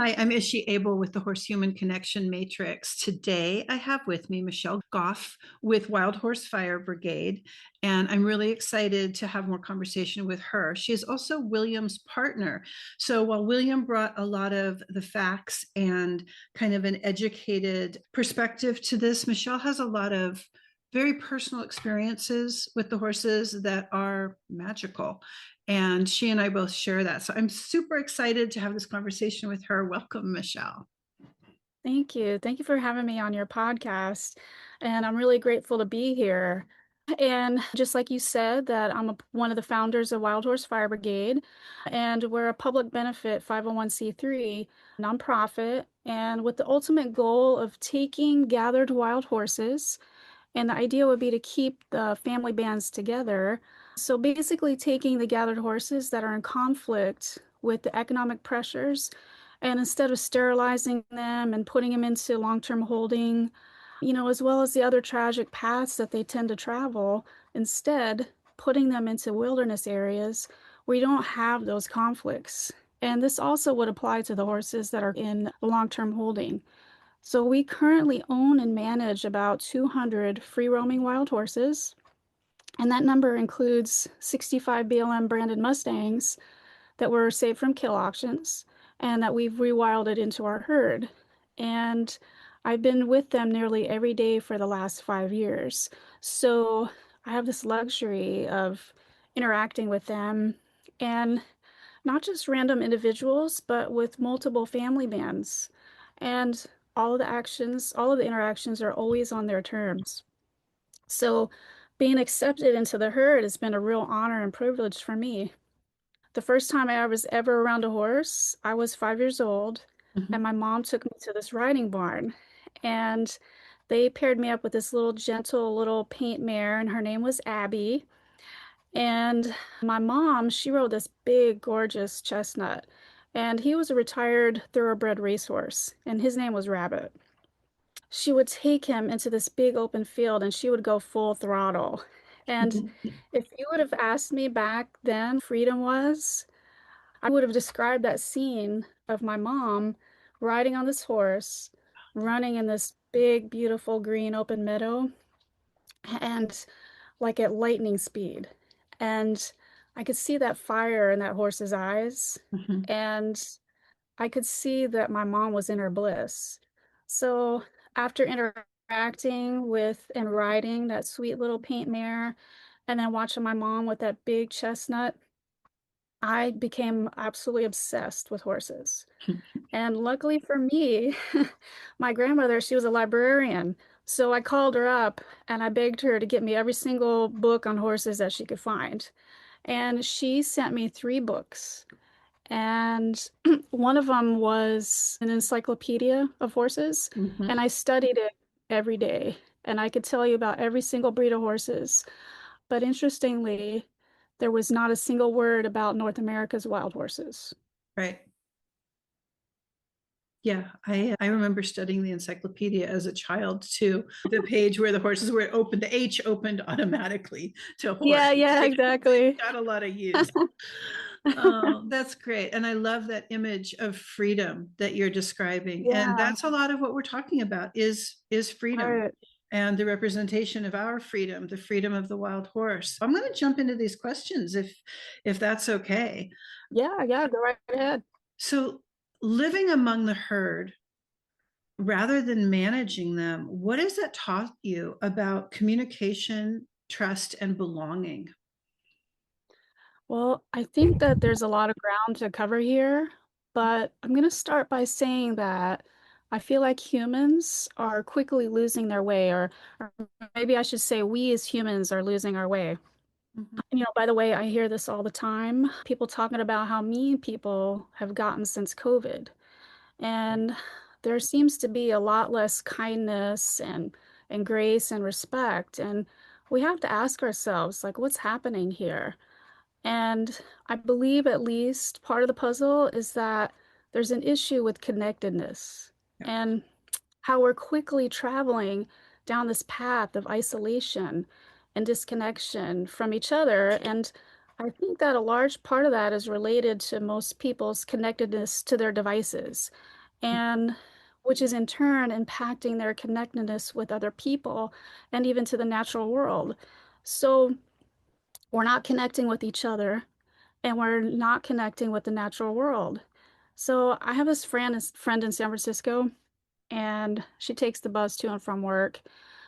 Hi, I'm Ishi Abel with the Horse Human Connection Matrix. Today, I have with me Michelle Gough with Horse Fire Brigade, and I'm really excited to have more conversation with her. She is also William's partner. So while William brought a lot of the facts and kind of an educated perspective to this, Michelle has a lot of very personal experiences with the horses that are magical. And she and I both share that. So I'm super excited to have this conversation with her. Welcome, Michelle. Thank you. Thank you for having me on your podcast. And I'm really grateful to be here. And just like you said, that one of the founders of Wild Horse Fire Brigade, and we're a public benefit 501c3 nonprofit, and with the ultimate goal of taking gathered wild horses. And the idea would be to keep the family bands together. So basically, taking the gathered horses that are in conflict with the economic pressures, and instead of sterilizing them and putting them into long-term holding, as well as the other tragic paths that they tend to travel, instead putting them into wilderness areas where you don't have those conflicts. And this also would apply to the horses that are in long-term holding. So we currently own and manage about 200 free-roaming wild horses, and that number includes 65 BLM branded Mustangs that were saved from kill auctions and that we've rewilded into our herd. And I've been with them nearly every day for the last 5 years. So I have this luxury of interacting with them, and not just random individuals, but with multiple family bands. And all of the interactions are always on their terms. So being accepted into the herd has been a real honor and privilege for me. The first time I was ever around a horse, I was 5 years old, Mhm. and my mom took me to this riding barn. And they paired me up with this little gentle little paint mare, and her name was Abby. And my mom, she rode this big, gorgeous chestnut. And he was a retired thoroughbred racehorse, and his name was Rabbit. She would take him into this big open field and she would go full throttle. And if you would have asked me back then, freedom was, I would have described that scene of my mom riding on this horse, running in this big, beautiful green open meadow, and like at lightning speed. And I could see that fire in that horse's eyes. Mhm. And I could see that my mom was in her bliss. So after interacting with and riding that sweet little paint mare, and then watching my mom with that big chestnut, I became absolutely obsessed with horses. And luckily for me, my grandmother, she was a librarian. So I called her up and I begged her to get me every single book on horses that she could find. And she sent me 3 books. And one of them was an encyclopedia of horses. Mhm. And I studied it every day. And I could tell you about every single breed of horses. But interestingly, there was not a single word about North America's wild horses. Right. Yeah, I remember studying the encyclopedia as a child too. The page where the horses were opened, the H opened automatically to horse. Yeah, yeah, exactly. Got a lot of use. Oh, that's great. And I love that image of freedom that you're describing. And Yeah, that's a lot of what we're talking about is freedom right. and the representation of our freedom, the freedom of the wild horse. I'm going to jump into these questions if that's okay. Yeah, yeah, go right ahead. So, living among the herd rather than managing them, what has that taught you about communication, trust, and belonging? Well, I think that there's a lot of ground to cover here, but I'm going to start by saying that I feel like humans are quickly losing their way, or maybe I should say we as humans are losing our way. Mhm. By the way, I hear this all the time, people talking about how mean people have gotten since COVID. And there seems to be a lot less kindness and grace and respect. And we have to ask ourselves, like, what's happening here? And I believe at least part of the puzzle is that there's an issue with connectedness Yeah. and how we're quickly traveling down this path of isolation and disconnection from each other. And I think that a large part of that is related to most people's connectedness to their devices. and which is in turn impacting their connectedness with other people and even to the natural world. So we're not connecting with each other and we're not connecting with the natural world. So I have this friend in San Francisco, and she takes the bus to and from work.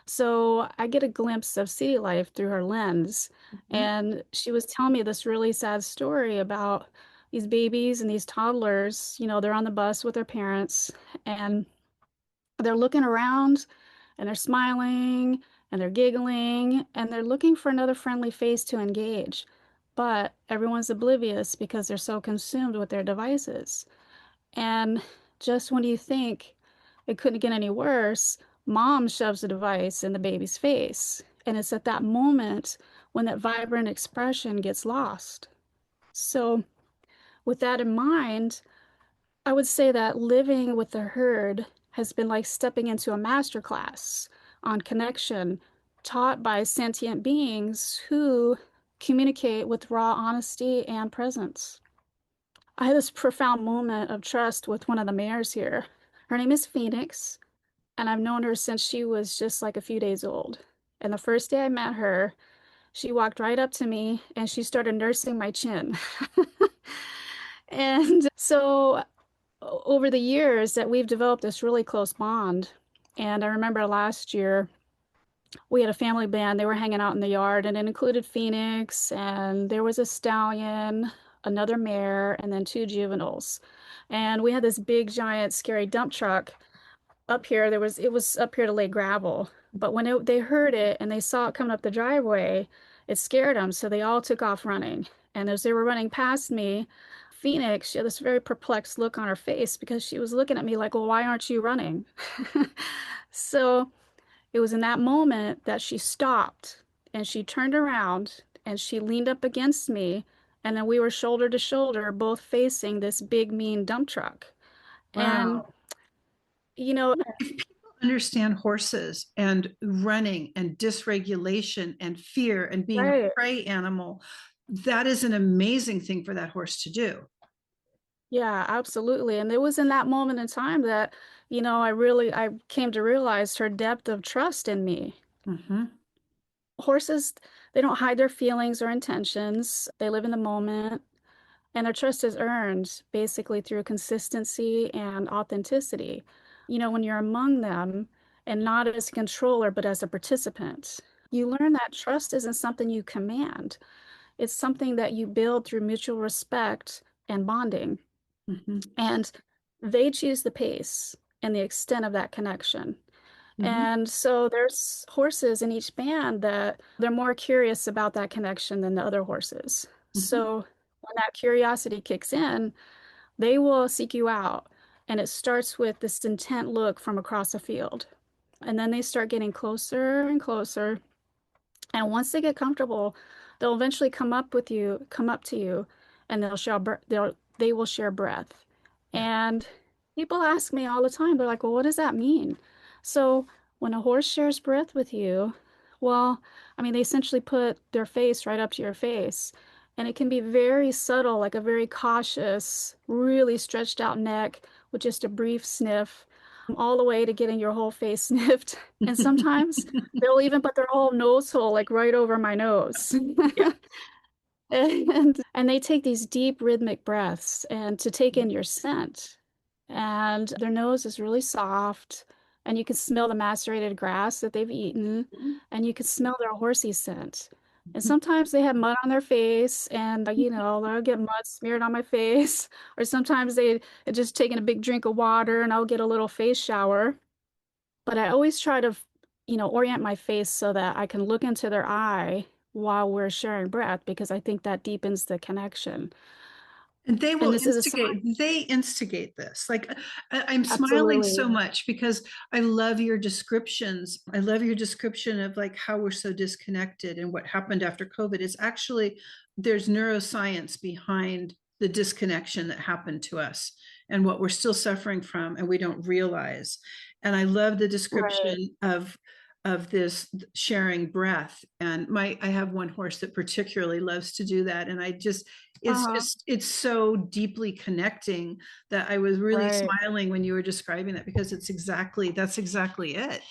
So I get a glimpse of city life through her lens. Mhm. And she was telling me this really sad story about these babies and these toddlers. They're on the bus with their parents, and they're looking around and they're smiling and they're giggling and they're looking for another friendly face to engage. But everyone's oblivious because they're so consumed with their devices. And just when you think it couldn't get any worse, mom shoves a device in the baby's face. And it's at that moment when that vibrant expression gets lost. So, with that in mind, I would say that living with the herd has been like stepping into a master class on connection taught by sentient beings who communicate with raw honesty and presence. I had this profound moment of trust with one of the mares here. Her name is Phoenix, and I've known her since she was just like a few days old. And the first day I met her, she walked right up to me and she started nursing my chin. And so over the years that we've developed this really close bond. And I remember last year we had a family band. They were hanging out in the yard, and it included Phoenix, and there was a stallion, another mare, and then two juveniles. And we had this big, giant, scary dump truck up here. It was up here to lay gravel. But when they heard it and they saw it coming up the driveway, it scared them. So they all took off running. And as they were running past me, Phoenix, she had this very perplexed look on her face because she was looking at me like, well, why aren't you running? So it was in that moment that she stopped and she turned around and she leaned up against me. And then we were shoulder to shoulder, both facing this big, mean dump truck. And, Wow. you know, If people understand horses and running and dysregulation and fear and being a right. prey animal, that is an amazing thing for that horse to do. Yeah, absolutely. And it was in that moment in time that, I came to realize her depth of trust in me. Mhm. Horses, they don't hide their feelings or intentions. They live in the moment, and their trust is earned basically through consistency and authenticity. When you're among them and not as a controller, but as a participant, you learn that trust isn't something you command. It's something that you build through mutual respect and bonding. Mhm. And they choose the pace and the extent of that connection. Mhm. And so there's horses in each band that they're more curious about that connection than the other horses. Mhm. So when that curiosity kicks in, they will seek you out. And it starts with this intent look from across a field. And then they start getting closer and closer. And once they get comfortable, they'll eventually come up to you, and they will share breath. Yeah. And people ask me all the time, they're like, "Well, what does that mean?" So when a horse shares breath with you, well, I mean, they essentially put their face right up to your face. And it can be very subtle, like a very cautious, really stretched out neck with just a brief sniff, all the way to getting your whole face sniffed. And sometimes they'll even put their whole nose hole like right over my nose. Yeah. And they take these deep rhythmic breaths and to take in your scent. And their nose is really soft, and you can smell the macerated grass that they've eaten, and you can smell their horsey scent. And sometimes they have mud on their face, and they'll get mud smeared on my face, or sometimes they had just taken a big drink of water, and I'll get a little face shower. But I always try to, orient my face so that I can look into their eye while we're sharing breath because I think that deepens the connection. And they And will this is a sign. instigate this. Like I'm smiling so Absolutely. much because I love your descriptions. I love your description of like how we're so disconnected and what happened after COVID. It's actually, there's neuroscience behind the disconnection that happened to us and what we're still suffering from and we don't realize. And I love the Right. description of of this sharing breath. And I have one horse that particularly loves to do that. And Uh-huh. it's so deeply connecting that I was really Right. smiling when you were describing that, because that's exactly it.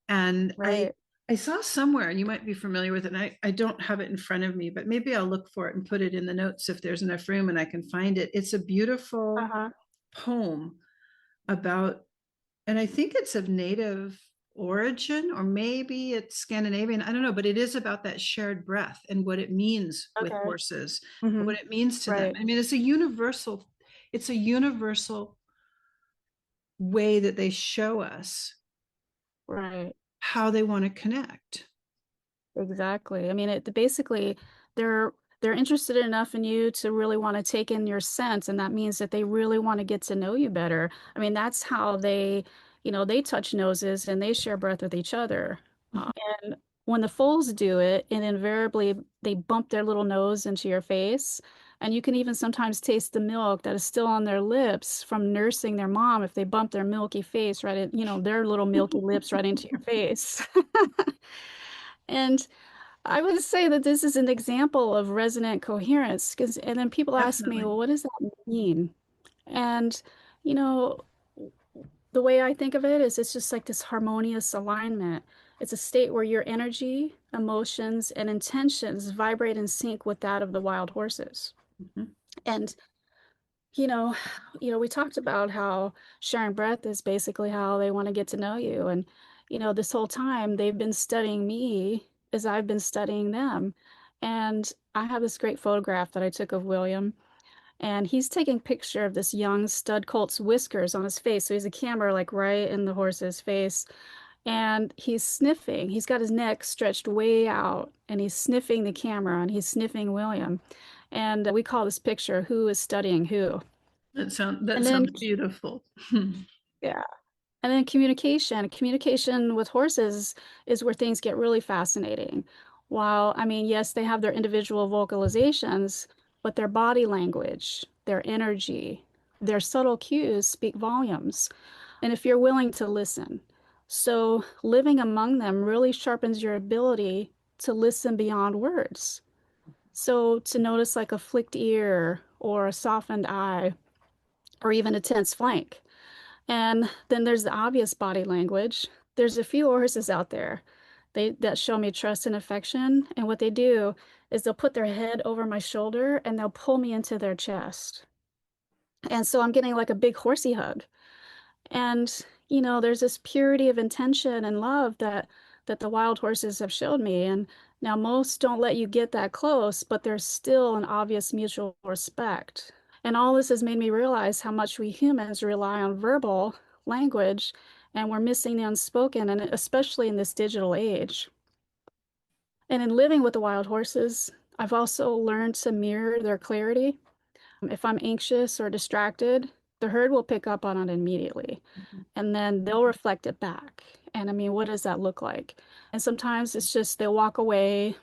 And Right. I saw somewhere, and you might be familiar with it, and I don't have it in front of me, but maybe I'll look for it and put it in the notes if there's enough room and I can find it. It's a beautiful Uh-huh. poem about, and I think it's of native origin, or maybe it's Scandinavian. I don't know, but it is about that shared breath and what it means with Okay. horses, Mm-hmm. what it means to them. Right. I mean, it's a universal way that they show us Right. how they want to connect. Exactly. I mean, basically they're they're interested enough in you to really want to take in your sense, and that means that they really want to get to know you better. I mean, that's how they touch noses and they share breath with each other. And when the foals do it, and invariably they bump their little nose into your face, and you can even sometimes taste the milk that is still on their lips from nursing their mom if they bump their milky face right in, their little milky lips right into your face. And I would say that this is an example of resonant coherence, because and then people ask me, Definitely. well, what does that mean? And you know, the way I think of it is it's just like this harmonious alignment. It's a state where your energy, emotions, and intentions vibrate in sync with that of the wild horses. Mhm. And you know, we talked about how sharing breath is basically how they want to get to know you. And, this whole time they've been studying me as I've been studying them. And I have this great photograph that I took of William, and he's taking a picture of this young stud colt's whiskers on his face. So he's a camera like right in the horse's face. And he's sniffing. He's got his neck stretched way out, and he's sniffing the camera, and he's sniffing William. And we call this picture Who is Studying Who? That And then, sounds beautiful. yeah. And then communication with horses is where things get really fascinating. While, I mean, yes, they have their individual vocalizations, but their body language, their energy, their subtle cues speak volumes. And if you're willing to listen, so living among them really sharpens your ability to listen beyond words. So to notice like a flicked ear or a softened eye or even a tense flank. And then there's the obvious body language. There's a few horses out there that show me trust and affection. And what they do is they'll put their head over my shoulder and they'll pull me into their chest. And so I'm getting like a big horsey hug. And, there's this purity of intention and love that the wild horses have showed me. And now most don't let you get that close, but there's still an obvious mutual respect. And all this has made me realize how much we humans rely on verbal language, and we're missing the unspoken, and especially in this digital age. And in living with the wild horses, I've also learned to mirror their clarity. If I'm anxious or distracted, the herd will pick up on it immediately, and then they'll reflect it back. And I mean, what does that look like? And sometimes it's just they'll walk away,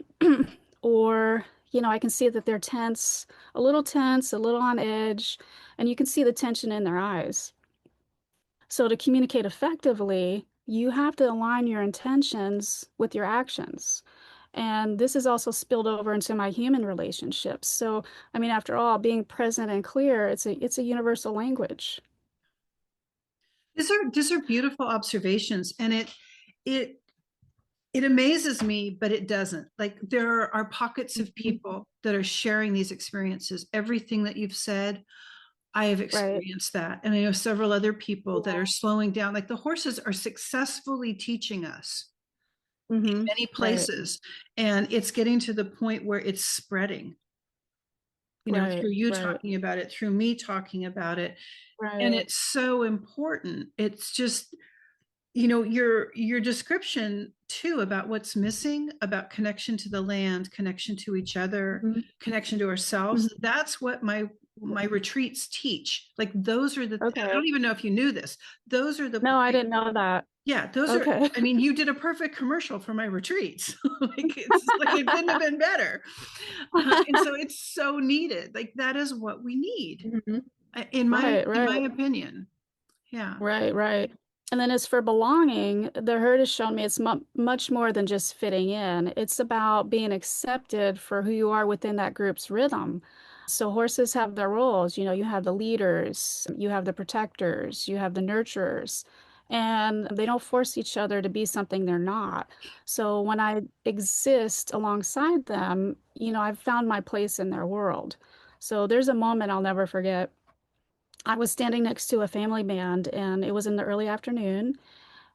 or, I can see that they're tense, a little on edge, and you can see the tension in their eyes. So to communicate effectively, you have to align your intentions with your actions. And this is also spilled over into my human relationships. So, I mean, after all, being present and clear, it's a universal language. These are beautiful observations, and it it amazes me, but it doesn't. Like, there are pockets of Mhm. people that are sharing these experiences. Everything that you've said, I have Right. experienced that. And I know several other people that Yeah. are slowing down. Like, the horses are successfully teaching us Hmm. many Right. places. And it's getting to the point where it's spreading, Right. through you Right. talking about it, through me talking about it. And Right. it's so important. It's just, your description too about what's missing, about connection to the land, connection to each other, Hmm. connection to ourselves. Hmm. That's what my retreats teach. Like, those are I Okay. don't even know if you knew this. Those are the No, I points. didn't know that. Yeah, those are, Okay. I mean, you did a perfect commercial for my retreats. Like, it's like it couldn't have been better. And so it's so needed. Like, that is what we need, Mhm. in my Right, in right, my opinion. Yeah. right, right. And then as for belonging, the herd has shown me it's mu much more than just fitting in. It's about being accepted for who you are within that group's rhythm. So horses have their roles. You know, you have the leaders, you have the protectors, you have the nurturers, and they don't force each other to be something they're not. So when I exist alongside them, you know, I've found my place in their world. So there's a moment I'll never forget. I was standing next to a family band, and it was in the early afternoon,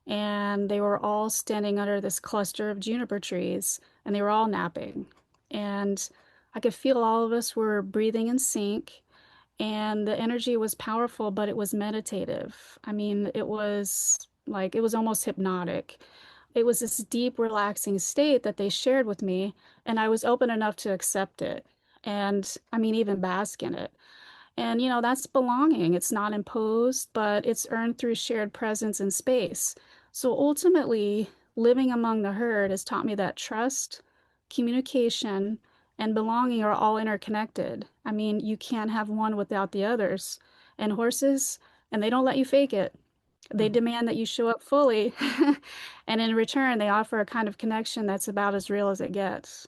and they were all standing under this cluster of juniper trees, and they were all napping. And I could feel all of us were breathing in sync, and the energy was powerful, but it was meditative. I mean, it was like it was almost hypnotic. It was this deep, relaxing state that they shared with me, and I was open enough to accept it. And I mean, even bask in it. And, you know, that's belonging. It's not imposed, but it's earned through shared presence and space. So ultimately, living among the herd has taught me that trust, communication, and belonging are all interconnected. I mean, you can't have one without the others. And horses, and they don't let you fake it. They demand that you show up fully. And in return, they offer a kind of connection that's about as real as it gets.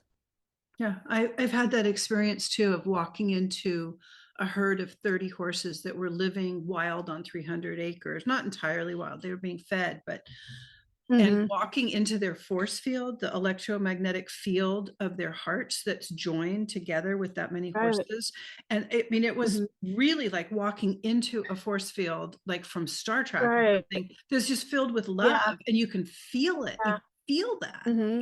Yeah, I've had that experience too of walking into a herd of 30 horses that were living wild on 300 acres, not entirely wild, they were being fed, but and Hmm. walking into their force field, the electromagnetic field of their hearts that's joined together with that many Right. horses. And I mean, it was Hmm. really like walking into a force field, like from Star Trek or Right. something, that's just filled with love. Yeah. And you can feel it. You Yeah. feel that. Hmm.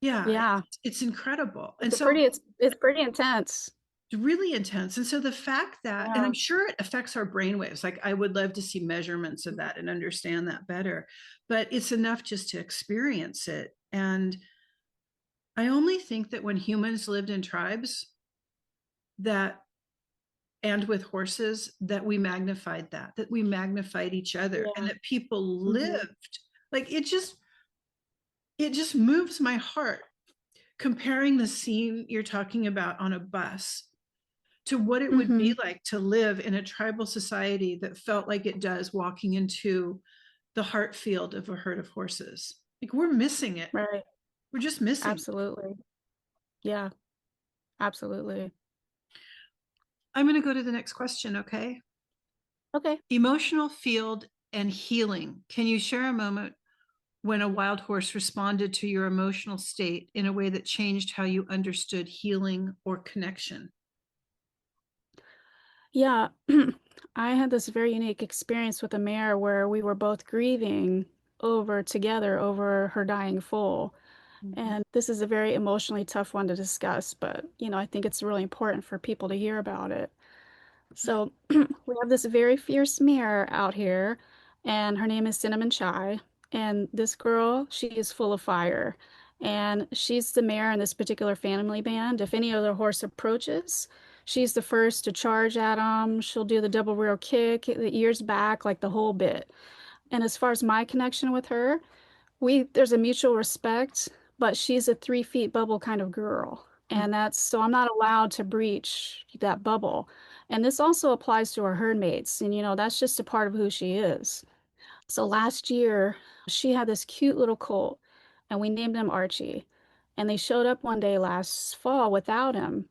Yeah, Yeah. it's incredible. And It's a so pretty it's pretty intense. it's really intense. And so the fact that, and Yeah. I'm sure it affects our brain waves, like I would love to see measurements of that and understand that better, but it's enough just to experience it. And I only think that when humans lived in tribes that and with horses that we magnified that we magnified each other and Yeah. that people Hmm. lived like it just moves my heart comparing the scene you're talking about on a bus to what it would be Hmm. like to live in a tribal society that felt like it does walking into the heart field of a herd of horses. Like we're missing it. Right. We're just missing. Absolutely. Yeah. Absolutely. I'm going to go to the next question, okay? Okay. Emotional field and healing. Can you share a moment when a wild horse responded to your emotional state in a way that changed how you understood healing or connection? Yeah. I had this very unique experience with a mare where we were both grieving over together over her dying foal. Mhm. And this is a very emotionally tough one to discuss, but you know, I think it's really important for people to hear about it. So we have this very fierce mare out here, and her name is Cinnamon Chai. And this girl, she is full of fire. And she's the mare in this particular family band. If any other horse approaches, she's the first to charge at them. She'll do the double rear kick, the ears back, like the whole bit. And as far as my connection with her, we there's a mutual respect, but she's a 3 feet bubble kind of girl. And that's so I'm not allowed to breach that bubble. And this also applies to our herd mates. And you know, that's just a part of who she is. So last year, she had this cute little colt, and we named him Archie. And they showed up one day last fall without him.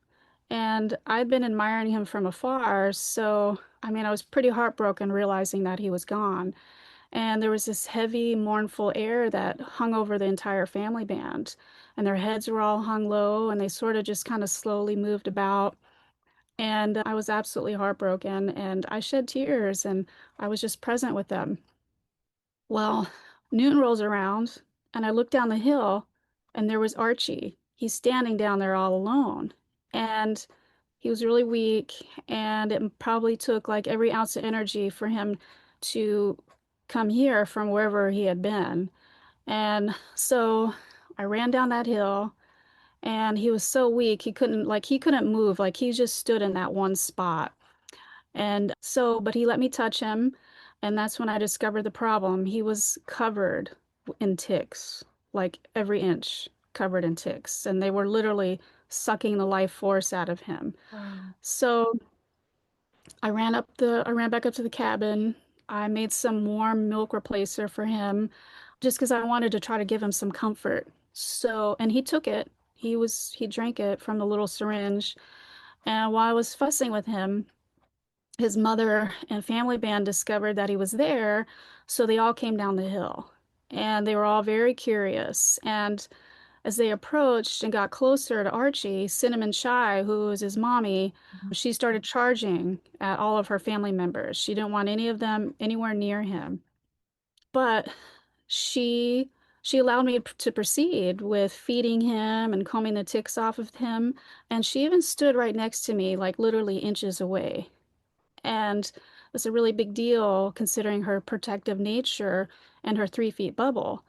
And I'd been admiring him from afar. So, I mean, I was pretty heartbroken realizing that he was gone. And there was this heavy, mournful air that hung over the entire family band. And their heads were all hung low, and they sort of just kind of slowly moved about. And I was absolutely heartbroken, and I shed tears, and I was just present with them. Well, noon rolls around, and I look down the hill, and there was Archie. He's standing down there all alone. And he was really weak, and it probably took like every ounce of energy for him to come here from wherever he had been. And so I ran down that hill, and he was so weak, he couldn't move, like he just stood in that one spot. And so, but he let me touch him, and that's when I discovered the problem. He was covered in ticks, like every inch covered in ticks, and they were literally sucking the life force out of him. Wow. So I ran back up to the cabin, I made some warm milk replacer for him just because I wanted to try to give him some comfort. So, and he took it. He drank it from the little syringe. And while I was fussing with him, his mother and family band discovered that he was there, so they all came down the hill. And they were all very curious. And as they approached and got closer to Archie, Cinnamon Shy, who was his mommy, she started charging at all of her family members. She didn't want any of them anywhere near him. But she she allowed me to proceed with feeding him and combing the ticks off of him, and she even stood right next to me, like literally inches away. And it's a really big deal considering her protective nature and her 3 feet bubble.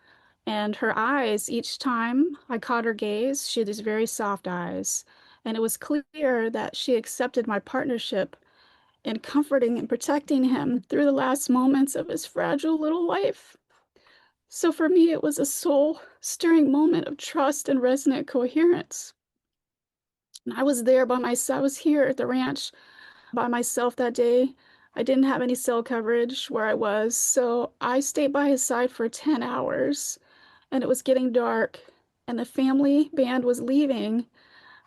And her eyes, each time I caught her gaze, she had these very soft eyes. And it was clear that she accepted my partnership in comforting and protecting him through the last moments of his fragile little life. So for me, it was a soul stirring moment of trust and resonant coherence. And I was there by myself. I was here at the ranch by myself that day. I didn't have any cell coverage where I was, so I stayed by his side for 10 hours, and it was getting dark, and the family band was leaving,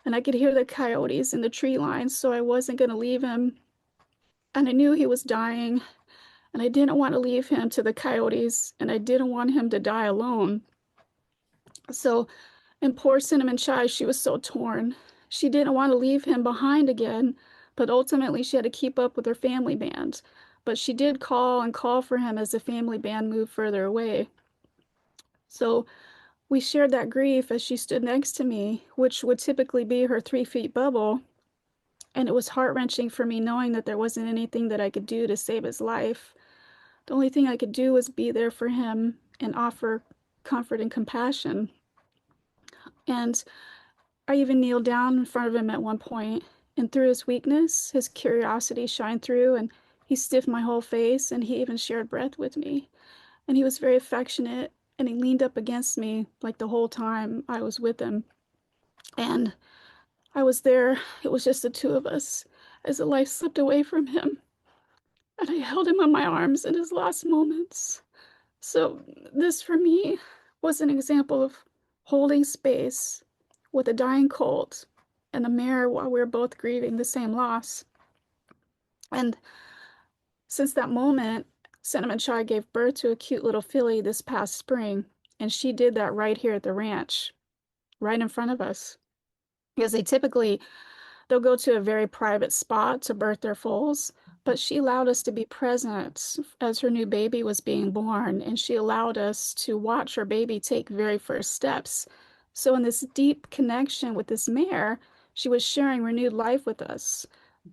and I could hear the coyotes in the tree lines, so I wasn't going to leave him. And I knew he was dying, and I didn't want to leave him to the coyotes, and I didn't want him to die alone. So, and poor Cinnamon Shy, she was so torn. She didn't want to leave him behind again, but ultimately she had to keep up with her family band. But she did call and call for him as the family band moved further away. So we shared that grief as she stood next to me, which would typically be her 3 feet bubble. And it was heart-wrenching for me knowing that there wasn't anything that I could do to save his life. The only thing I could do was be there for him and offer comfort and compassion. And I even kneeled down in front of him at one point, and through his weakness, his curiosity shined through, and he stiffed my whole face, and he even shared breath with me. And he was very affectionate, and he leaned up against me like the whole time I was with him. And I was there, it was just the two of us as the life slipped away from him. And I held him in my arms in his last moments. So, this for me was an example of holding space with a dying colt and a mare while we were both grieving the same loss. And since that moment, Cinnamon Shy gave birth to a cute little filly this past spring, and she did that right here at the ranch, right in front of us. Because they'll go to a very private spot to birth their foals, but she allowed us to be present as her new baby was being born, and she allowed us to watch her baby take very first steps. So, in this deep connection with this mare, she was sharing renewed life with us.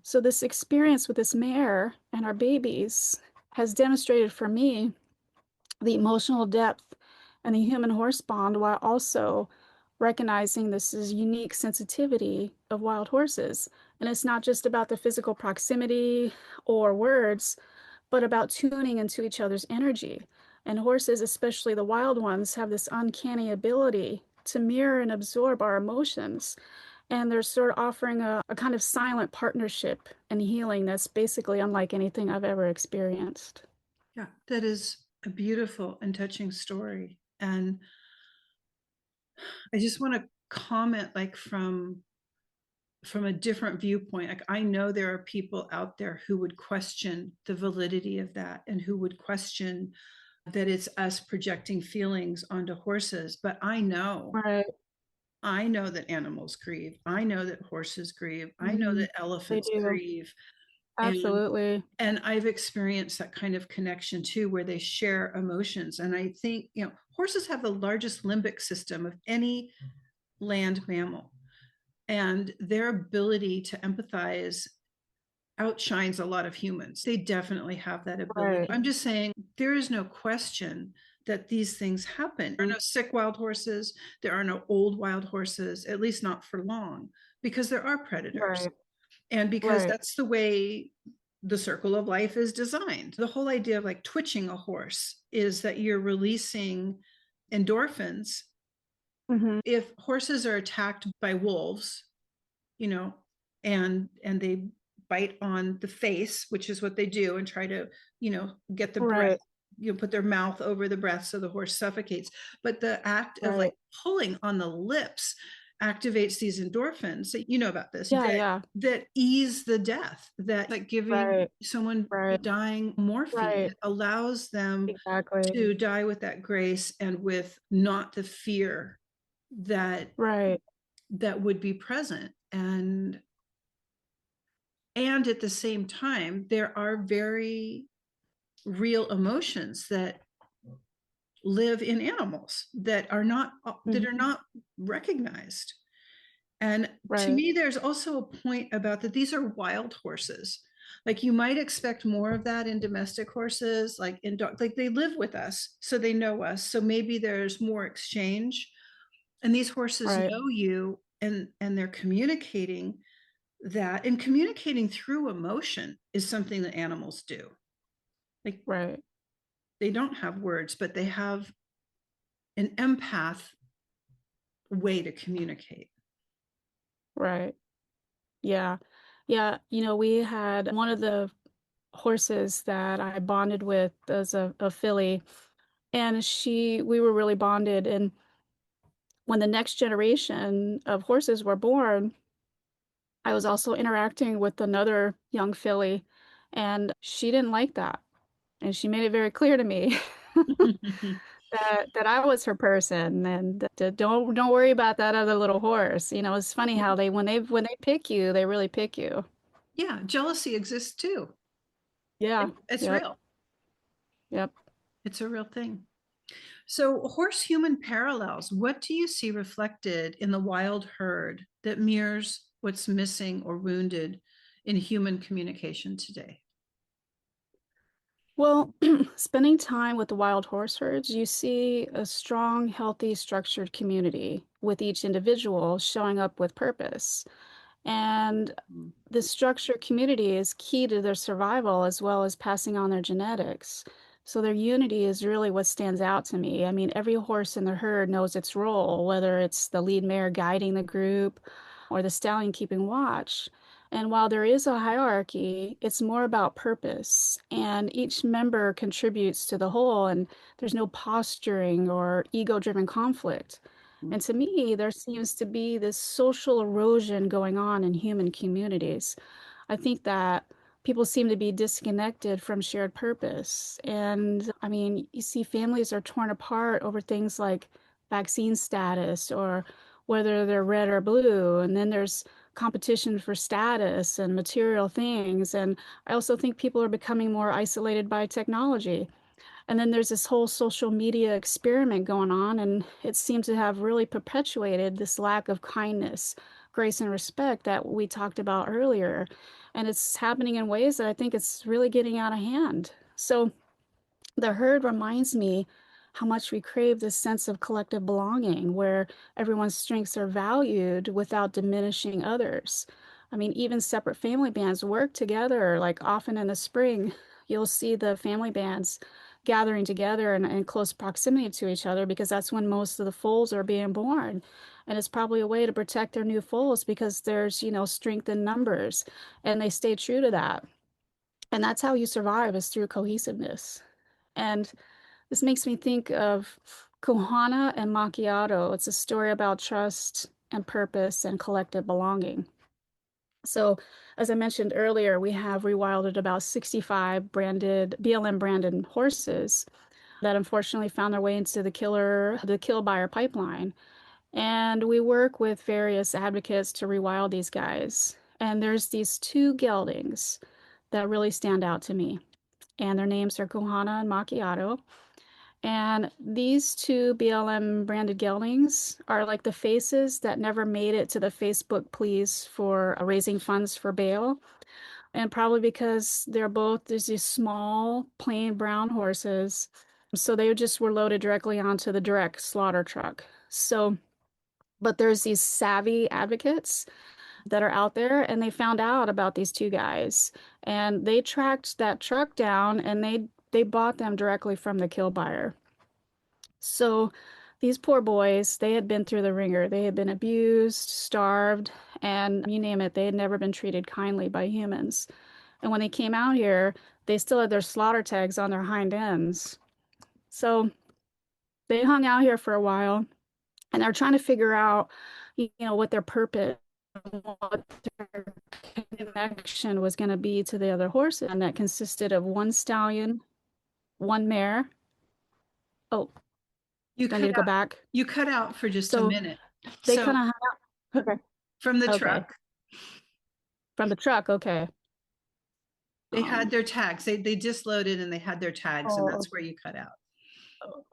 So, this experience with this mare and our babies has demonstrated for me the emotional depth and the human horse bond while also recognizing this is unique sensitivity of wild horses. And it's not just about the physical proximity or words, but about tuning into each other's energy. And horses, especially the wild ones, have this uncanny ability to mirror and absorb our emotions. And they're sort of offering a kind of silent partnership and healing that's basically unlike anything I've ever experienced. Yeah, that is a beautiful and touching story. And I just want to comment like from a different viewpoint. Like I know there are people out there who would question the validity of that and who would question that it's us projecting feelings onto horses, but Right. I know that animals grieve. I know that horses grieve. I know Hmm. that They elephants do. grieve. And Absolutely. and I've experienced that kind of connection too, where they share emotions. And I think, horses have the largest limbic system of any land mammal. And their ability to empathize outshines a lot of humans. They definitely have that ability. Right. I'm just saying there is no question that these things happen. There are no sick wild horses. There are no old wild horses, at least not for long, because there are predators. Right. And because Right. that's the way the circle of life is designed. The whole idea of like twitching a horse is that you're releasing endorphins. Hmm. If horses are attacked by wolves, you know, and they bite on the face, which is what they do, and try to get the breath, Right. put their mouth over the breath so the horse suffocates. But the act of like Right. pulling on the lips activates these endorphins. So you know about this, Yeah. that Yeah. ease the death, that like giving Right. someone Right. dying morphine. Right. It allows them Exactly. to die with that grace and with not the fear that Right. would be present. And at the same time there are very real emotions that live in animals that are not Mhm. recognized. And to Right. me there's also a point about that these are wild horses. Like you might expect more of that in domestic horses, like in dog, like they live with us so they know us, so maybe there's more exchange. And these horses Right. know you, and they're communicating that, and communicating through emotion is something that animals do. Like Right. they don't have words, but they have an empath way to communicate. Right. Yeah. Yeah. We had one of the horses that I bonded with as a filly, and we were really bonded. And when the next generation of horses were born, I was also interacting with another young filly, and she didn't like that. And she made it very clear to me that I was her person, and that don't worry about that other little horse. It's funny how when they pick you, they really pick you. Yeah, jealousy exists too. Yeah. It's Yep. real. Yep. It's a real thing. So, horse human parallels, what do you see reflected in the wild herd that mirrors what's missing or wounded in human communication today? Well, spending time with the wild horse herds, you see a strong, healthy, structured community with each individual showing up with purpose. And the structured community is key to their survival as well as passing on their genetics. So their unity is really what stands out to me. I mean, every horse in the herd knows its role, whether it's the lead mare guiding the group or the stallion keeping watch. And while there is a hierarchy, it's more about purpose, and each member contributes to the whole, and there's no posturing or ego-driven conflict. And to me, there seems to be this social erosion going on in human communities. I think that people seem to be disconnected from shared purpose. And I mean, you see families are torn apart over things like vaccine status or whether they're red or blue. And then there's competition for status and material things. And I also think people are becoming more isolated by technology. And then there's this whole social media experiment going on, and it seems to have really perpetuated this lack of kindness, grace, and respect that we talked about earlier. And it's happening in ways that I think it's really getting out of hand. So the herd reminds me how much we crave this sense of collective belonging where everyone's strengths are valued without diminishing others. I mean, even separate family bands work together, like often in the spring, you'll see the family bands gathering together in close proximity to each other because that's when most of the foals are being born. And it's probably a way to protect their new foals because there's strength in numbers, and they stay true to that. And that's how you survive is through cohesiveness. And this makes me think of Kohana and Macchiato. It's a story about trust and purpose and collective belonging. So, as I mentioned earlier, we have rewilded about 65 BLM branded horses that unfortunately found their way into the kill buyer pipeline. And we work with various advocates to rewild these guys. And there's these two geldings that really stand out to me. And their names are Kohana and Macchiato. And these two BLM branded geldings are like the faces that never made it to the Facebook pleas for raising funds for bail. And probably because there's these small, plain brown horses. So they just were loaded directly onto the direct slaughter truck. So, but there's these savvy advocates that are out there, and they found out about these two guys, and they tracked that truck down, and they bought them directly from the kill buyer. So these poor boys, they had been through the ringer. They had been abused, starved, and you name it, they had never been treated kindly by humans. And when they came out here, they still had their slaughter tags on their hind ends. So they hung out here for a while and they're trying to figure out, what their purpose, what their connection was going to be to the other horses. And that consisted of one stallion, one mare. Oh, You do I need cut to go out, back? you cut out for just a So minute. they So kind of hung out. Okay. from the Okay. truck, From the truck. Okay. they had Um, their tags. They disloaded and they had their tags, and oh, that's where you cut out.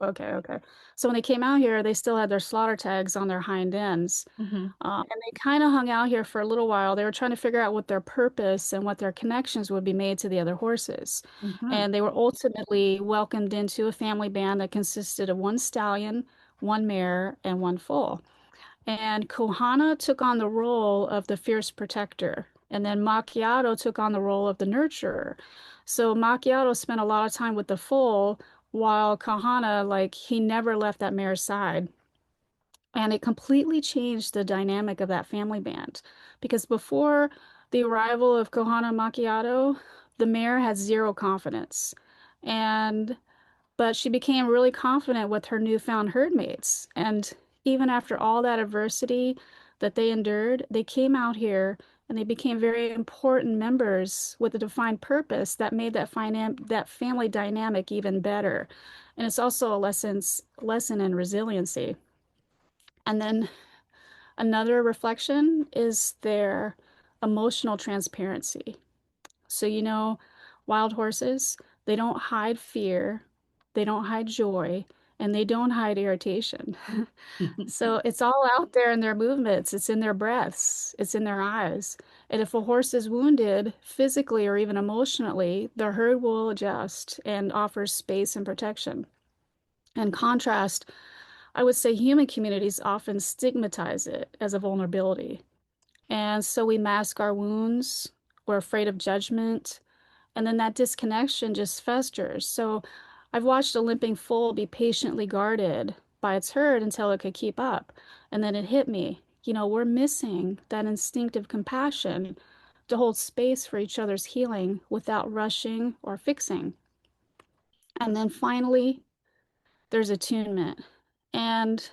okay. Okay. So when they came out here, they still had their slaughter tags on their hind ends. Hmm. And they kind of hung out here for a little while. They were trying to figure out what their purpose and what their connections would be made to the other horses. Hmm. And they were ultimately welcomed into a family band that consisted of one stallion, one mare, and one foal. And Kohana took on the role of the fierce protector. And then Macchiato took on the role of the nurturer. So Macchiato spent a lot of time with the foal, while Kahana, like, he never left that mare's side. And it completely changed the dynamic of that family band. Because before the arrival of Kohana Macchiato, the mare had zero confidence. And but she became really confident with her newfound herd mates. And even after all that adversity that they endured, they came out here and they became very important members with a defined purpose that made that family dynamic even better. And it's also a lesson in resiliency. And then another reflection is their emotional transparency. So, wild horses, they don't hide fear, they don't hide joy, and they don't hide irritation. So it's all out there in their movements, it's in their breaths, it's in their eyes. And if a horse is wounded physically or even emotionally, the herd will adjust and offer space and protection. In contrast, I would say human communities often stigmatize it as a vulnerability. And so we mask our wounds, we're afraid of judgment, and then that disconnection just festers. So I've watched a limping foal be patiently guarded by its herd until it could keep up. And then it hit me. We're missing that instinctive compassion to hold space for each other's healing without rushing or fixing. And then finally, there's attunement. And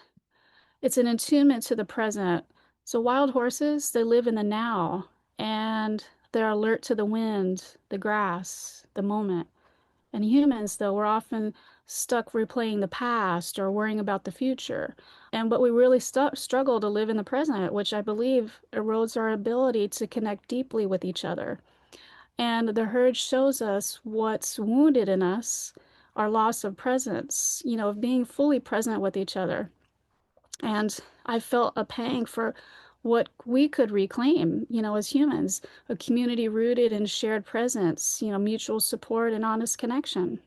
it's an attunement to the present. So wild horses, they live in the now and they're alert to the wind, the grass, the moment. And humans, though, we're often stuck replaying the past or worrying about the future. But we really struggle to live in the present, which I believe erodes our ability to connect deeply with each other. And the herd shows us what's wounded in us, our loss of presence, of being fully present with each other. And I felt a pang for what we could reclaim, as humans, a community rooted in shared presence, mutual support and honest connection.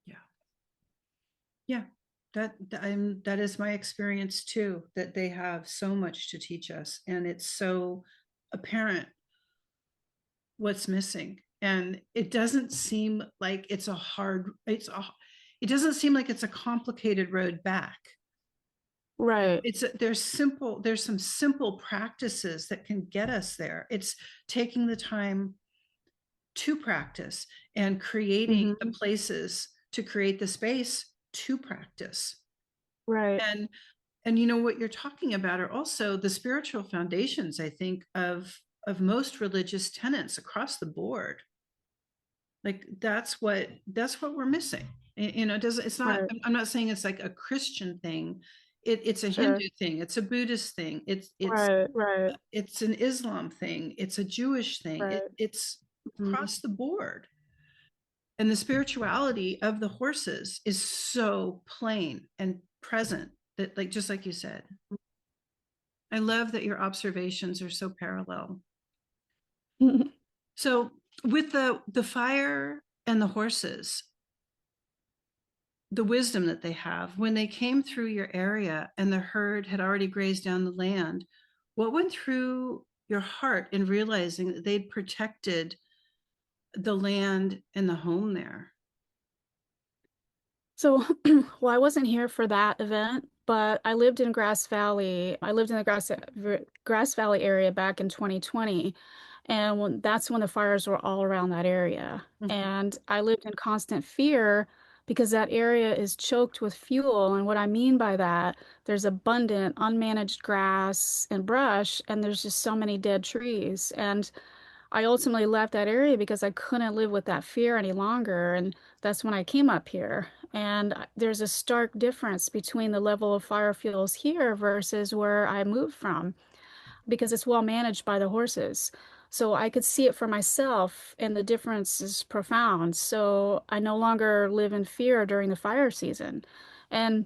Yeah. Yeah. That is my experience too, that they have so much to teach us, and it's so apparent what's missing. And it doesn't seem like it doesn't seem like it's a complicated road back. Right. There's some simple practices that can get us there. It's taking the time to practice and creating the Hmm. places to create the space to practice. Right. And what you're talking about are also the spiritual foundations, I think, of most religious tenets across the board. Like that's what we're missing. It doesn't it's not Right. I'm not saying it's like a Christian thing. It's a Sure. Hindu thing, it's a Buddhist thing, Right. Right. it's an Islam thing, it's a Jewish thing. Right. It's Mhm. across the board. And the spirituality of the horses is so plain and present, that, like, just like you said. I love that your observations are so parallel. So with the fire and the horses, the wisdom that they have, when they came through your area and the herd had already grazed down the land, what went through your heart in realizing that they'd protected the land and the home there? So, well, I wasn't here for that event, but I lived in Grass Valley. I lived in the Grass Valley area back in 2020. And that's when the fires were all around that area. Mhm. And I lived in constant fear because that area is choked with fuel. And what I mean by that, there's abundant, unmanaged grass and brush, and there's just so many dead trees. And I ultimately left that area because I couldn't live with that fear any longer. And that's when I came up here. And there's a stark difference between the level of fire fuels here versus where I moved from because it's well managed by the horses. So I could see it for myself, and the difference is profound. So I no longer live in fear during the fire season. And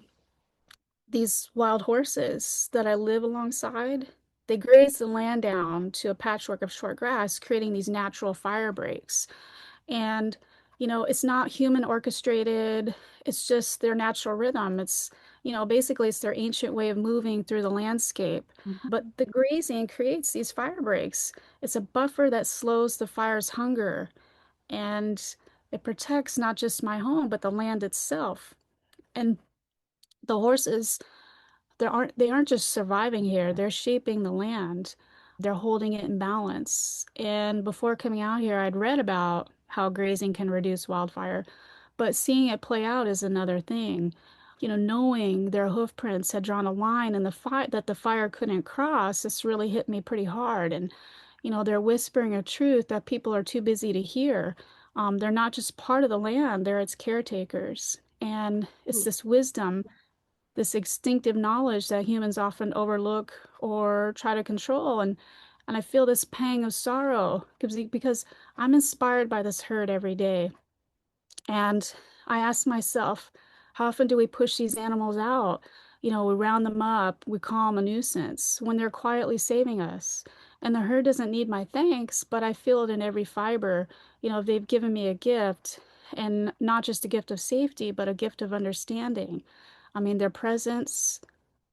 these wild horses that I live alongside, they graze the land down to a patchwork of short grass, creating these natural fire breaks. And, it's not human orchestrated, it's just their natural rhythm. Basically, it's their ancient way of moving through the landscape. Mhm. But the grazing creates these fire breaks. It's a buffer that slows the fire's hunger, and it protects not just my home, but the land itself. And the horses, they aren't just surviving here, they're shaping the land. They're holding it in balance. And before coming out here, I'd read about how grazing can reduce wildfire, but seeing it play out is another thing. Knowing their hoof prints had drawn a line in the fire that the fire couldn't cross, this really hit me pretty hard. And they're whispering a truth that people are too busy to hear. They're not just part of the land, they're its caretakers. And it's Ooh. this wisdom, this instinctive knowledge that humans often overlook or try to control. And I feel this pang of sorrow because I'm inspired by this herd every day. And I ask myself, how often do we push these animals out? We round them up, we call them a nuisance when they're quietly saving us. And the herd doesn't need my thanks, but I feel it in every fiber. They've given me a gift, and not just a gift of safety, but a gift of understanding. I mean, their presence,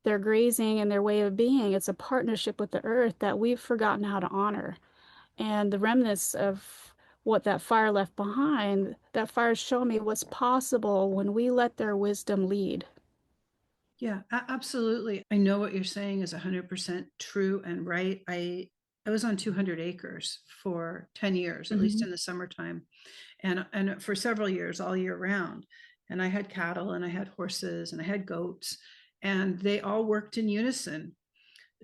their grazing, and their way of being, it's a partnership with the earth that we've forgotten how to honor. And the remnants of what that fire left behind, that fire showed me what's possible when we let their wisdom lead. Yeah, absolutely. I know what you're saying is 100% true and right. I was on 200 acres for 10 years, at least Hmm. in the summertime, and for several years, all year round. And I had cattle and I had horses and I had goats, and they all worked in unison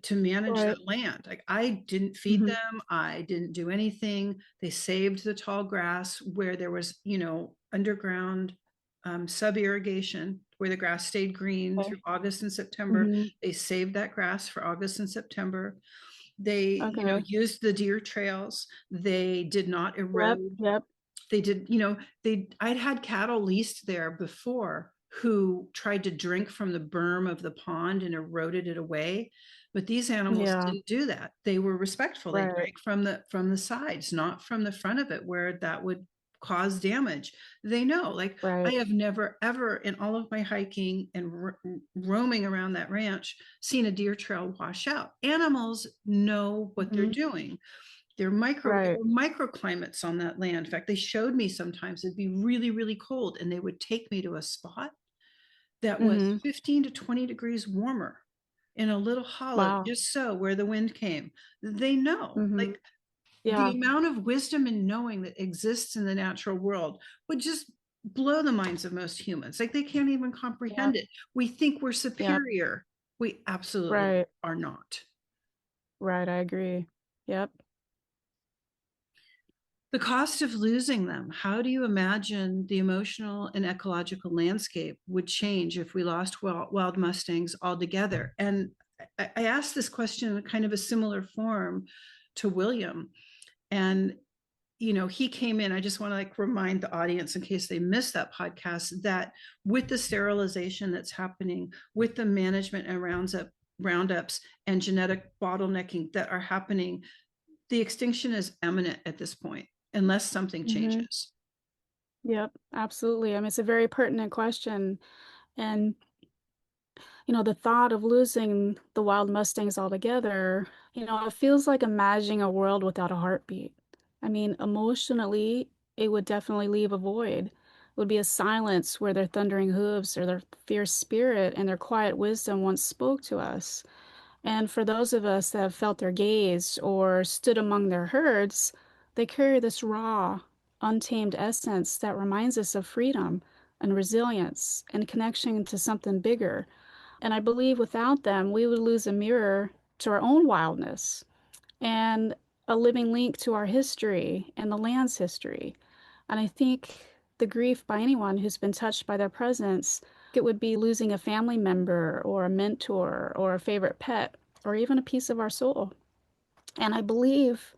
to manage Right. that land. Like, I didn't feed Hmm. them, I didn't do anything. They saved the tall grass where there was, underground sub irrigation where the grass stayed green Okay. through August and September. Hmm. They saved that grass for August and September. They, Okay. used the deer trails. They did not Yep. erode. Yep. They did, I'd had cattle leased there before who tried to drink from the berm of the pond and eroded it away. But these animals Yeah. didn't do that. They were respectful. They Right. drank from the sides, not from the front of it where that would cause damage. They know, like, I Right. have never ever in all of my hiking and roaming around that ranch seen a deer trail wash out. Animals know what they're Hmm. doing. There Right. were microclimates on that land. In fact, they showed me sometimes it'd be really, really cold, and they would take me to a spot that was Hmm. 15 to 20 degrees warmer in a little hollow, Wow. just so where the wind came. They know, Hmm. like, the Yeah. amount of wisdom and knowing that exists in the natural world would just blow the minds of most humans. Like, they can't even Yep. comprehend it. We think we're Yep. superior. We absolutely Right. are not. Right. I agree. Yep. The cost of losing them. How do you imagine the emotional and ecological landscape would change if we lost wild Mustangs altogether? And I asked this question in kind of a similar form to William. And, he came in. I just want to, like, remind the audience, in case they missed that podcast, that with the sterilization that's happening, with the management and roundups and genetic bottlenecking that are happening, the extinction is imminent at this point, unless something Hmm. changes. Yep. Absolutely. I mean, it's a very pertinent question. And the thought of losing the wild Mustangs altogether, it feels like imagining a world without a heartbeat. I mean, emotionally, it would definitely leave a void. It would be a silence where their thundering hooves or their fierce spirit and their quiet wisdom once spoke to us. And for those of us that have felt their gaze or stood among their herds, they carry this raw, untamed essence that reminds us of freedom and resilience and connection to something bigger. And I believe without them, we would lose a mirror to our own wildness and a living link to our history and the land's history. And I think the grief by anyone who's been touched by their presence, it would be losing a family member or a mentor or a favorite pet or even a piece of our soul. And I believe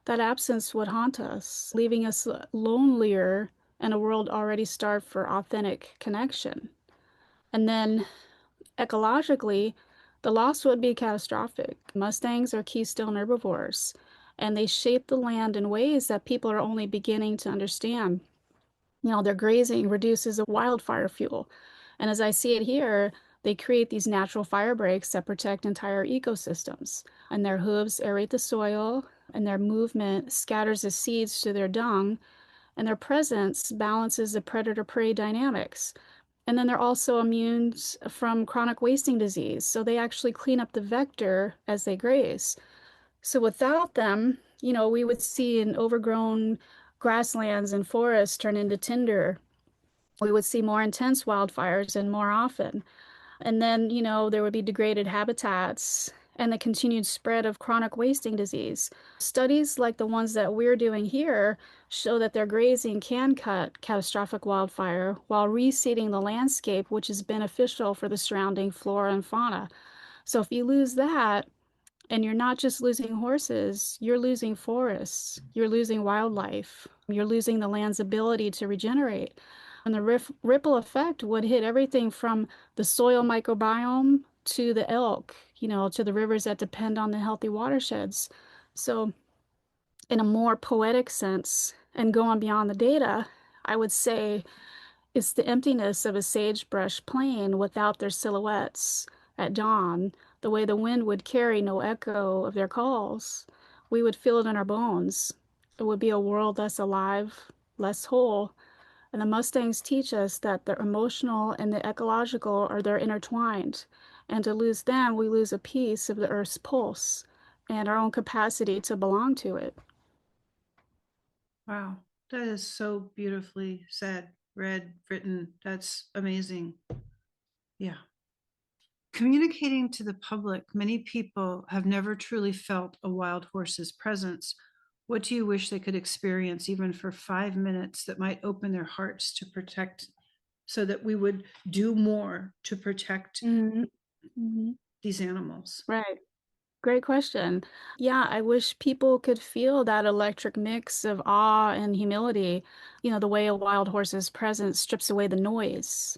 that absence would haunt us, leaving us lonelier in a world already starved for authentic connection. And then ecologically, the loss would be catastrophic. Mustangs are keystone herbivores, and they shape the land in ways that people are only beginning to understand. Their grazing reduces the wildfire fuel. And as I see it here, they create these natural fire breaks that protect entire ecosystems. And their hooves aerate the soil, and their movement scatters the seeds to their dung, and their presence balances the predator-prey dynamics. And then they're also immune from chronic wasting disease. So they actually clean up the vector as they graze. So without them, we would see an overgrown grasslands and forests turn into tinder. We would see more intense wildfires and more often. And then, there would be degraded habitats and the continued spread of chronic wasting disease. Studies like the ones that we're doing here show that their grazing can cut catastrophic wildfire while reseeding the landscape, which is beneficial for the surrounding flora and fauna. So if you lose that, and you're not just losing horses, you're losing forests, you're losing wildlife, you're losing the land's ability to regenerate. And the ripple effect would hit everything from the soil microbiome to the elk, to the rivers that depend on the healthy watersheds. So, in a more poetic sense, and going beyond the data, I would say it's the emptiness of a sagebrush plain without their silhouettes at dawn, the way the wind would carry no echo of their calls. We would feel it in our bones. It would be a world less alive, less whole. And the Mustangs teach us that the emotional and the ecological they're intertwined. And to lose them, we lose a piece of the Earth's pulse and our own capacity to belong to it. Wow, that is so beautifully said, read, written. That's amazing. Yeah. Communicating to the public, many people have never truly felt a wild horse's presence. What do you wish they could experience, even for 5 minutes, that might open their hearts to protect, so that we would do more to protect Mhm. Mhm. these animals? Right. Great question. Yeah, I wish people could feel that electric mix of awe and humility, the way a wild horse's presence strips away the noise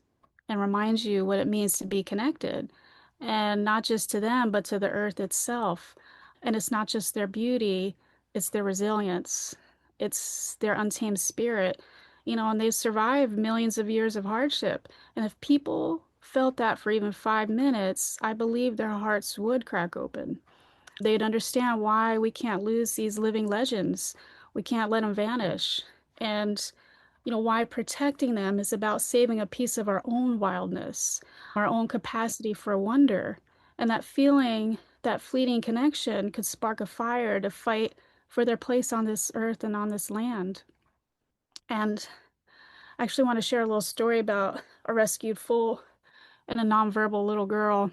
and reminds you what it means to be connected. And not just to them, but to the earth itself. And it's not just their beauty, it's their resilience, it's their untamed spirit, and they've survived millions of years of hardship. And if people felt that for even 5 minutes, I believe their hearts would crack open. They'd understand why we can't lose these living legends. We can't let them vanish. And, why protecting them is about saving a piece of our own wildness, our own capacity for wonder. And that feeling, that fleeting connection could spark a fire to fight for their place on this earth and on this land. And I actually want to share a little story about a rescued foal and a nonverbal little girl.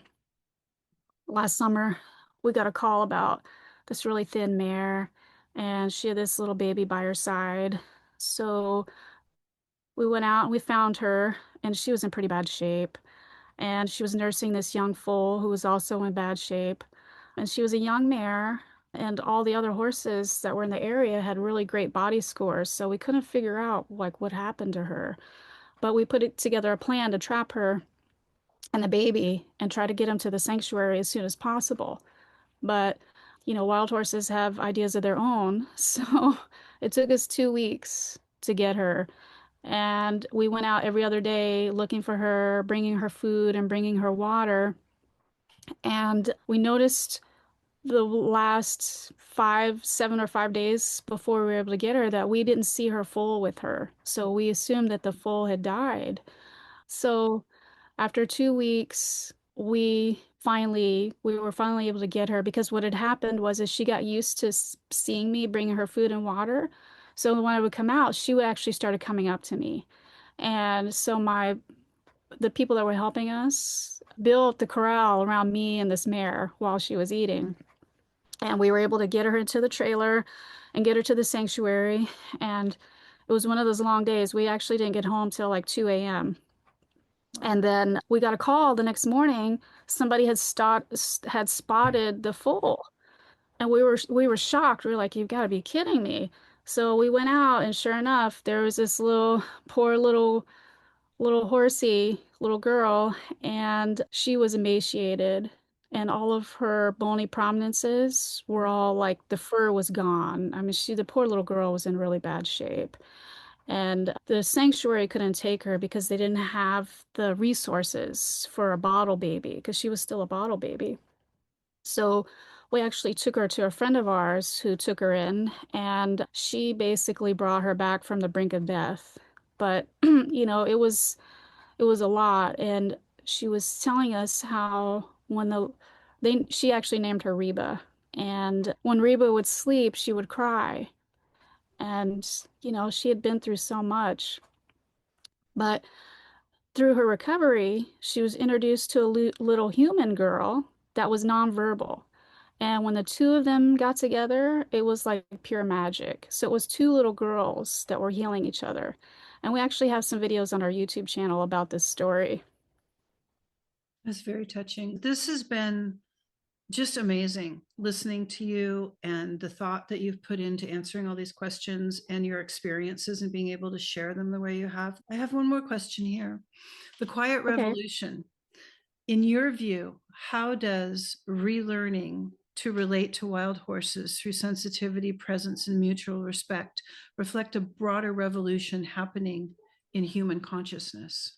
Last summer, we got a call about this really thin mare, and she had this little baby by her side. So we went out and we found her, and she was in pretty bad shape. And she was nursing this young foal who was also in bad shape. And she was a young mare, and all the other horses that were in the area had really great body scores. So we couldn't figure out like what happened to her. But we put it together a plan to trap her and the baby and try to get them to the sanctuary as soon as possible. But, wild horses have ideas of their own. So it took us 2 weeks to get her. And we went out every other day looking for her, bringing her food and bringing her water. And we noticed the last 7 or 5 days before we were able to get her that we didn't see her foal with her. So we assumed that the foal had died. So after 2 weeks, we we were finally able to get her, because what had happened was is she got used to seeing me bringing her food and water. So when I would come out, she would actually started coming up to me. And so the people that were helping us built the corral around me and this mare while she was eating. And we were able to get her into the trailer and get her to the sanctuary. And it was one of those long days. We actually didn't get home till like 2 a.m. And then we got a call the next morning. Somebody had spotted the foal, and we were shocked. We were like, "You've got to be kidding me!" So we went out, and sure enough, there was this little poor little horsey little girl, and she was emaciated, and all of her bony prominences were all like the fur was gone. I mean, the poor little girl was in really bad shape. And the sanctuary couldn't take her because they didn't have the resources for a bottle baby because she was still a bottle baby. So we actually took her to a friend of ours who took her in, and she basically brought her back from the brink of death. But, it was a lot. And she was telling us how she actually named her Reba. And when Reba would sleep, she would cry. And, she had been through so much. But through her recovery, she was introduced to a little human girl that was nonverbal. And when the two of them got together, it was like pure magic. So it was two little girls that were healing each other. And we actually have some videos on our YouTube channel about this story. That's very touching. This has been just amazing listening to you and the thought that you've put into answering all these questions and your experiences and being able to share them the way you have. I have one more question here. The quiet Okay. revolution, in your view, how does relearning to relate to wild horses through sensitivity, presence, and mutual respect reflect a broader revolution happening in human consciousness?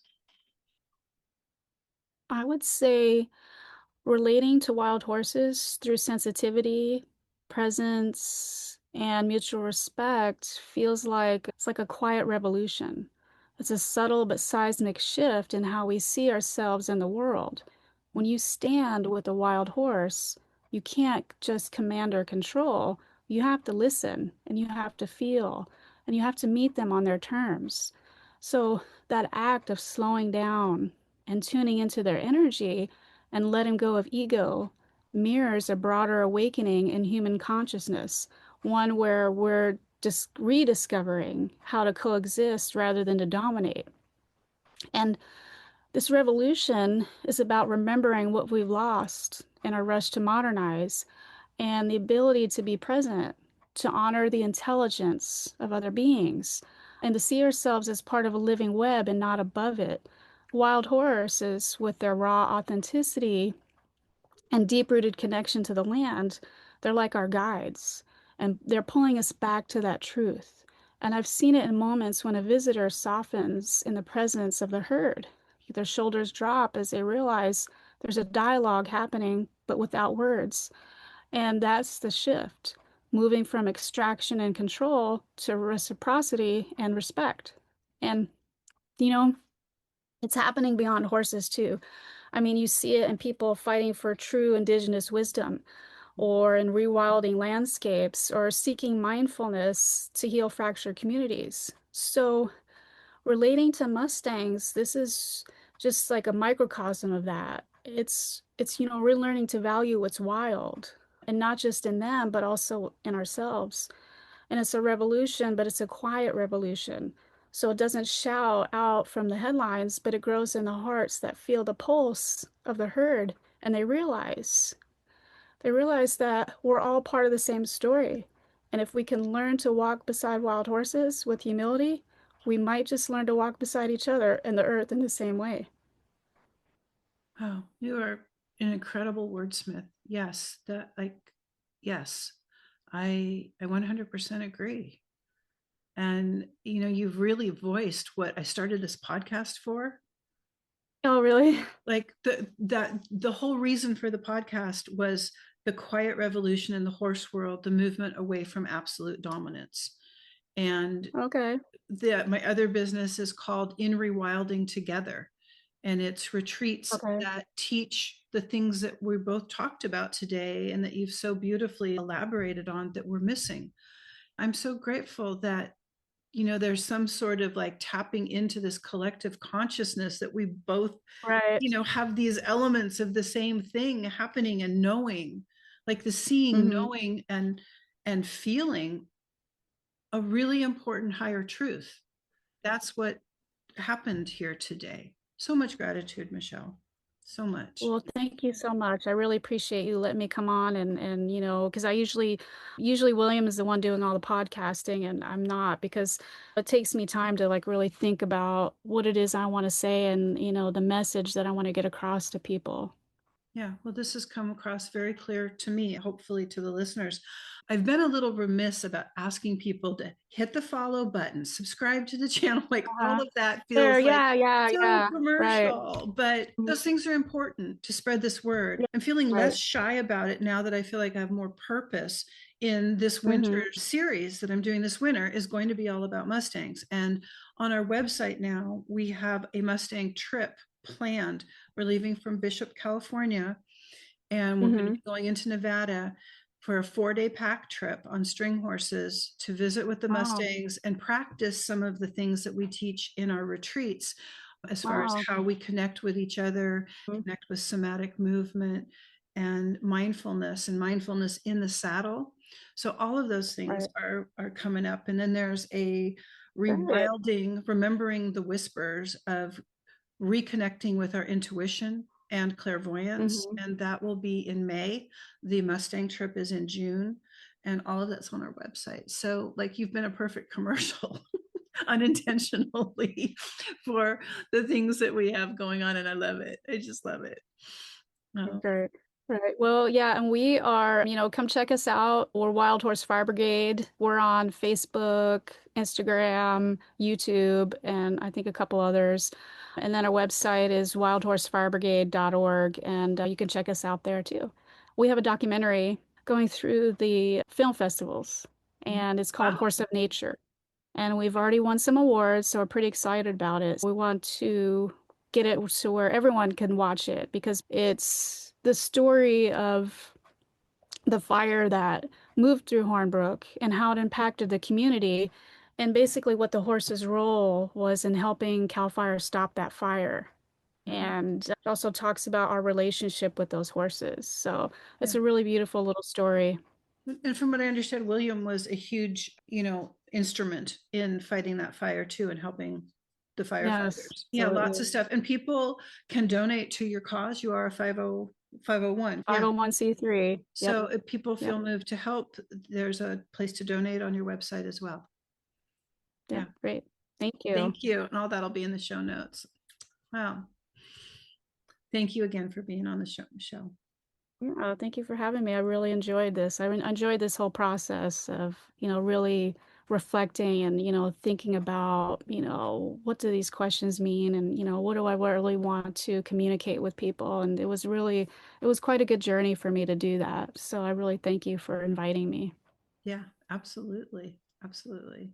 I would say relating to wild horses through sensitivity, presence, and mutual respect feels like it's like a quiet revolution. It's a subtle but seismic shift in how we see ourselves in the world. When you stand with a wild horse, you can't just command or control. You have to listen and you have to feel and you have to meet them on their terms. So that act of slowing down and tuning into their energy and letting go of ego mirrors a broader awakening in human consciousness, one where we're just rediscovering how to coexist rather than to dominate. And this revolution is about remembering what we've lost in our rush to modernize and the ability to be present, to honor the intelligence of other beings, and to see ourselves as part of a living web and not above it. Wild horses, with their raw authenticity, and deep-rooted connection to the land, they're like our guides, and they're pulling us back to that truth. And I've seen it in moments when a visitor softens in the presence of the herd. Their shoulders drop as they realize there's a dialogue happening, but without words. And that's the shift, moving from extraction and control to reciprocity and respect. And, you know, it's happening beyond horses too. I mean, you see it in people fighting for true indigenous wisdom, or in rewilding landscapes, or seeking mindfulness to heal fractured communities. So, relating to Mustangs, this is just like a microcosm of that. It's relearning to value what's wild, and not just in them, but also in ourselves. And it's a revolution, but it's a quiet revolution. So it doesn't shout out from the headlines, but it grows in the hearts that feel the pulse of the herd. And they realize that we're all part of the same story. And if we can learn to walk beside wild horses with humility, we might just learn to walk beside each other and the earth in the same way. Oh, you are an incredible wordsmith. Yes, yes, I 100% agree. And you've really voiced what I started this podcast for. Oh, really? Like the whole reason for the podcast was the quiet revolution in the horse world, the movement away from absolute dominance. And Okay. my other business is called In Rewilding Together, and it's retreats Okay. that teach the things that we both talked about today and that you've so beautifully elaborated on that we're missing. I'm so grateful that there's some sort of like tapping into this collective consciousness that we both Right. have these elements of the same thing happening, and knowing, like the seeing, Hmm. knowing, and feeling a really important higher truth. That's what happened here today. So much gratitude, Michelle. So much. Well, thank you so much. I really appreciate you letting me come on and because I usually William is the one doing all the podcasting and I'm not because it takes me time to like really think about what it is I want to say and the message that I want to get across to people. Yeah, well, this has come across very clear to me, hopefully to the listeners. I've been a little remiss about asking people to hit the follow button, subscribe to the channel. Like all Uh-huh. of that There, feels like yeah, yeah, so yeah. Right. commercial, but Mhm. those things are important to spread this word. Yeah, I'm feeling less right. shy about it now that I feel like I have more purpose. In this winter Hmm. series that I'm doing this winter is going to be all about Mustangs. And on our website now, we have a Mustang trip planned. We're leaving from Bishop, California, and we're going to Hmm. be going into Nevada for a 4-day pack trip on string horses to visit with the Wow. Mustangs and practice some of the things that we teach in our retreats as far as Wow. how we connect with each other, Mhm. connect with somatic movement and mindfulness in the saddle. So all of those things Right. are coming up. And then there's a Good. rewilding, remembering the whispers of reconnecting with our intuition and clairvoyance, Hmm. and that will be in May. The Mustang trip is in June, and all of that's on our website. So, like, you've been a perfect commercial unintentionally for the things that we have going on, and I love it. I just love it. Oh, Great. Right. Well, yeah, and we are, come check us out. We're Wild Horse Fire Brigade. We're on Facebook, Instagram, YouTube, and I think a couple others. And then our website is wildhorsefirebrigade.org, and you can check us out there too. We have a documentary going through the film festivals, and it's called wow. Horse of Nature. And we've already won some awards, so we're pretty excited about it. We want to get it so where everyone can watch it because it's the story of the fire that moved through Hornbrook and how it impacted the community, and basically what the horse's role was in helping CAL FIRE stop that fire. Mhm. And it also talks about our relationship with those horses. So it's Yeah. a really beautiful little story. And from what I understand, William was a huge, instrument in fighting that fire too and helping the Yes, firefighters. Yeah, lots absolutely. of stuff. And people can donate to your cause. You are a 501. Yeah. 501(c)(3). Yep. So if people Yep. feel moved to help, there's a place to donate on your website as well. Yep. Yeah. Great. Thank you. Thank you. And all that'll be in the show notes. Wow. Thank you again for being on the show. Yeah, thank you for having me. I really enjoyed this. Enjoyed this whole process of, really reflecting and, thinking about, what do these questions mean and, what do I really want to communicate with people? And it was quite a good journey for me to do that. So I really thank you for inviting me. Yeah, absolutely. Absolutely.